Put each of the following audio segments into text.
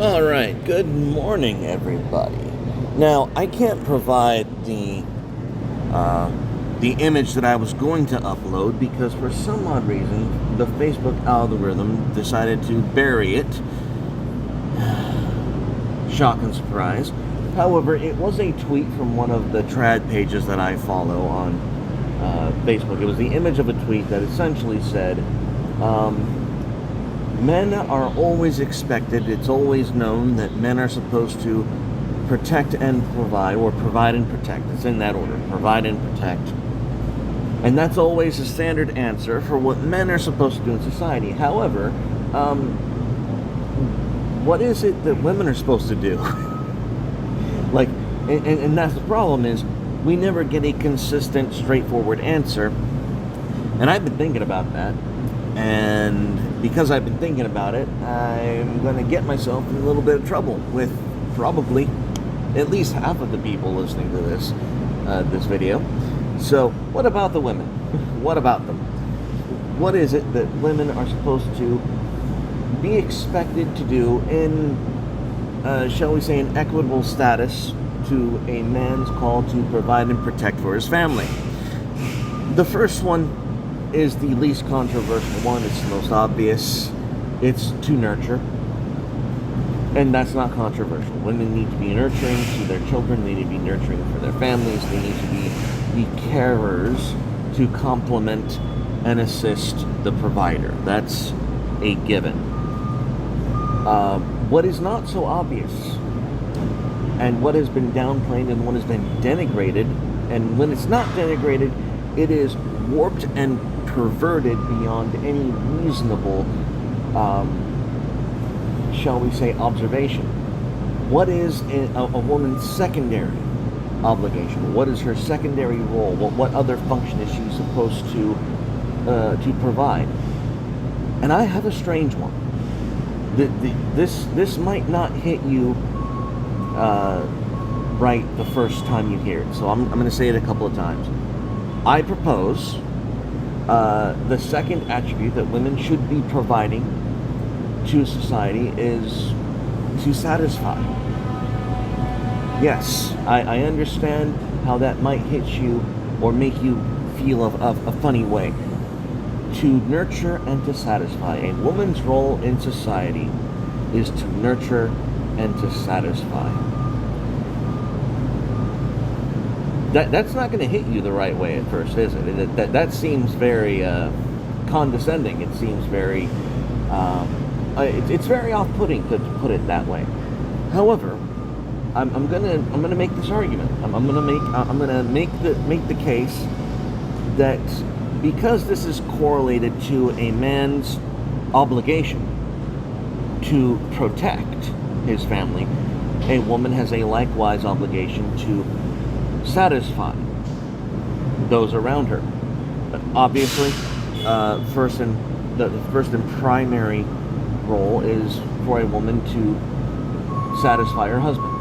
All right, good morning, everybody. Now, I can't provide the image that I was going to upload because for some odd reason the Facebook algorithm decided to bury it. Shock and surprise. However, it was a tweet from one of the trad pages that I follow on Facebook. It was the image of a tweet that essentially said, men are always expected, it's always known that men are supposed to protect and provide, or provide and protect. It's in that order, provide and protect. And that's always a standard answer for what men are supposed to do in society. However, what is it that women are supposed to do? And that's the problem, is we never get a consistent, straightforward answer. And I've been thinking about that. And because I've been thinking about it, I'm going to get myself in a little bit of trouble with probably at least half of the people listening to this video. So, what about the women? What about them? What is it that women are supposed to be expected to do in, shall we say, an equitable status to a man's call to provide and protect for his family? The first one is the least controversial one. It's the most obvious. It's to nurture. And that's not controversial. Women need to be nurturing to their children. They need to be nurturing for their families. They need to be the carers to complement and assist the provider. That's a given. What is not so obvious, and what has been downplayed and what has been denigrated, and when it's not denigrated, it is warped and perverted beyond any reasonable, shall we say, observation. What is a woman's secondary obligation? What is her secondary role? What other function is she supposed to provide? And I have a strange one. This might not hit you right the first time you hear it, so I'm going to say it a couple of times. I propose the second attribute that women should be providing to society is to satisfy. Yes, I understand how that might hit you or make you feel of a funny way. To nurture and to satisfy. A woman's role in society is to nurture and to satisfy. That's not going to hit you the right way at first, is it? That seems very condescending. It seems very, it's very off-putting to put it that way. However, I'm gonna make this argument. I'm gonna make the case that because this is correlated to a man's obligation to protect his family, a woman has a likewise obligation to satisfy those around her. Obviously, the first and primary role is for a woman to satisfy her husband.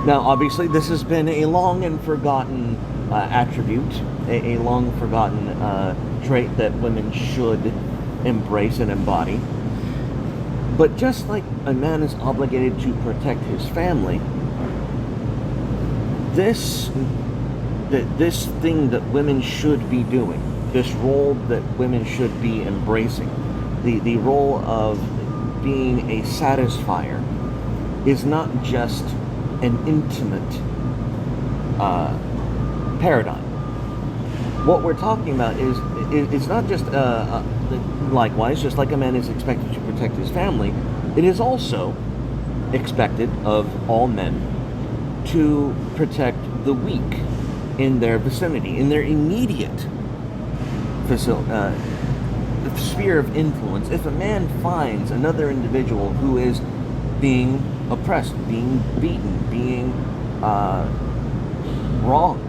Now, obviously, this has been a long and forgotten attribute, a long forgotten trait that women should embrace and embody. But just like a man is obligated to protect his family, this thing that women should be doing, this role that women should be embracing, the role of being a satisfier, is not just an intimate paradigm. What we're talking about is it's not just likewise, just like a man is expected to protect his family, it is also expected of all men to protect the weak in their vicinity, in their immediate sphere of influence. If a man finds another individual who is being oppressed, being beaten, being wronged,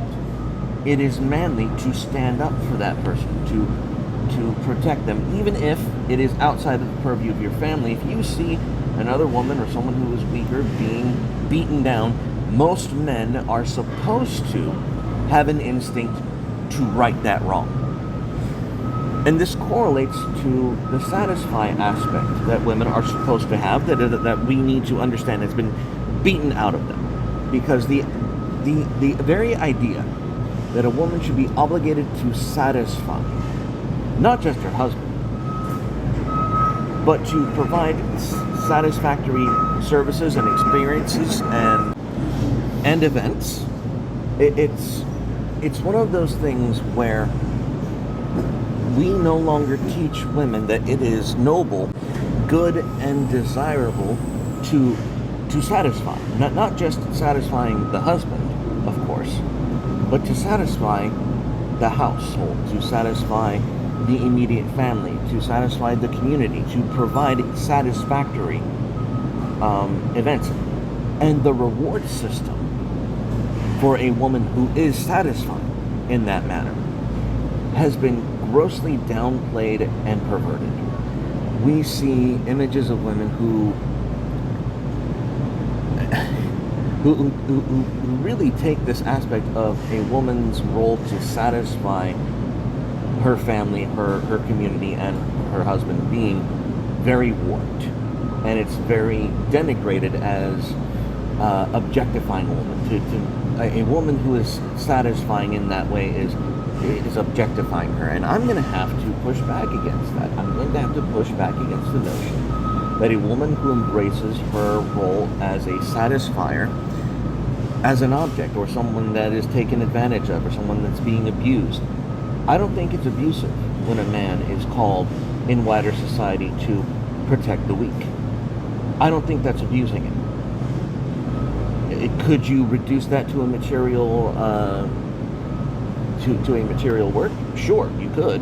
it is manly to stand up for that person, to protect them, even if it is outside of the purview of your family. If you see another woman or someone who is weaker being beaten down, most men are supposed to have an instinct to right that wrong. And this correlates to the satisfy aspect that women are supposed to have, that we need to understand has been beaten out of them. Because the very idea that a woman should be obligated to satisfy not just her husband, but to provide satisfactory services and experiences and events, it's one of those things where we no longer teach women that it is noble, good, and desirable to satisfy. Not just satisfying the husband, of course, but to satisfy the household, to satisfy the immediate family, to satisfy the community, to provide satisfactory events. And the reward system for a woman who is satisfied in that manner has been grossly downplayed and perverted. We see images of women who really take this aspect of a woman's role to satisfy her family, her community, and her husband being very warped. And it's very denigrated as objectifying a woman. A woman who is satisfying in that way is objectifying her. And I'm going to have to push back against that. I'm going to have to push back against the notion that a woman who embraces her role as a satisfier as an object, or someone that is taken advantage of, or someone that's being abused. I don't think it's abusive when a man is called in wider society to protect the weak. I don't think that's abusing it. Could you reduce that to a material to a material work? Sure, you could,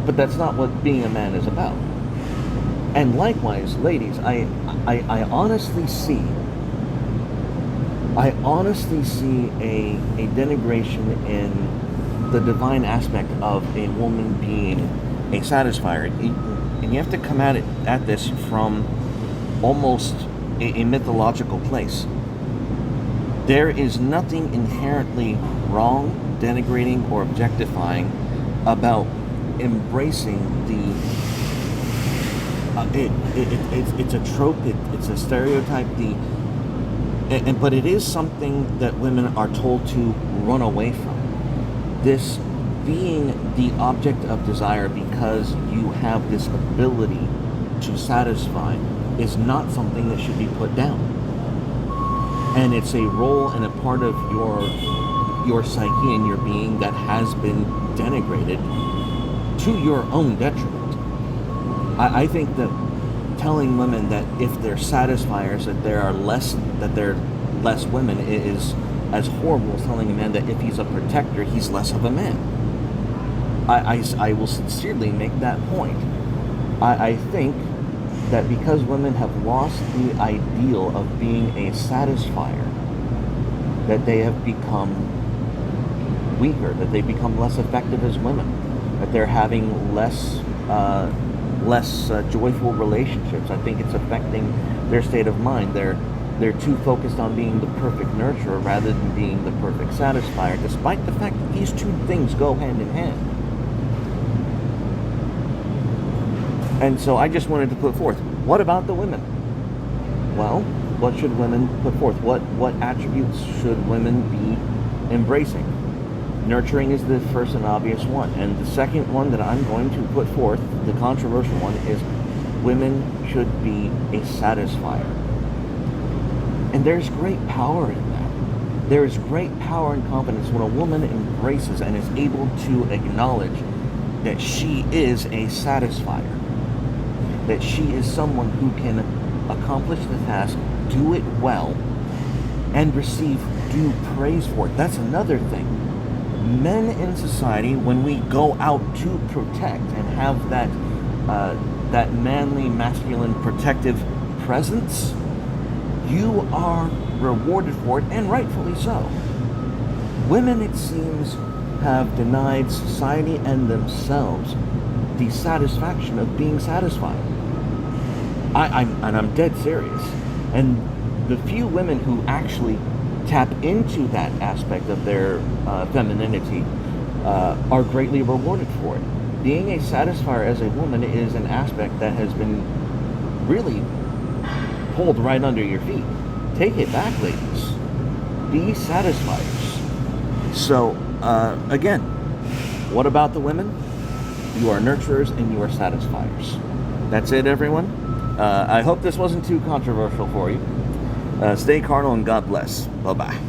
but that's not what being a man is about. And likewise, ladies, I honestly see a denigration in the divine aspect of a woman being a satisfier. And you have to come at this from almost a mythological place. There is nothing inherently wrong, denigrating, or objectifying about embracing it's a trope, it's a stereotype, but it is something that women are told to run away from. This being the object of desire because you have this ability to satisfy is not something that should be put down. And it's a role and a part of your psyche and your being that has been denigrated to your own detriment. I think that telling women that if they're satisfiers that they're less women is as horrible as telling a man that if he's a protector he's less of a man. I will sincerely make that point. I think that because women have lost the ideal of being a satisfier, that they have become weaker, that they become less effective as women, that they're having less joyful relationships. I think it's affecting their state of mind. They're too focused on being the perfect nurturer rather than being the perfect satisfier, despite the fact that these two things go hand in hand. And so I just wanted to put forth, what about the women? Well, what should women put forth? What attributes should women be embracing? Nurturing is the first and obvious one. And the second one that I'm going to put forth, the controversial one, is women should be a satisfier. And there's great power in that. There is great power and confidence when a woman embraces and is able to acknowledge that she is a satisfier. That she is someone who can accomplish the task, do it well, and receive due praise for it. That's another thing. Men in society, when we go out to protect and have that manly, masculine, protective presence, you are rewarded for it, and rightfully so. Women, it seems, have denied society and themselves the satisfaction of being satisfied. I'm dead serious. And the few women who actually tap into that aspect of their femininity are greatly rewarded for it. being a satisfier as a woman is an aspect that has been really pulled right under your feet. Take it back, ladies. Be satisfiers. So, again, what about the women? You are nurturers and you are satisfiers. That's it, everyone. I hope this wasn't too controversial for you. Stay carnal and God bless. Bye-bye.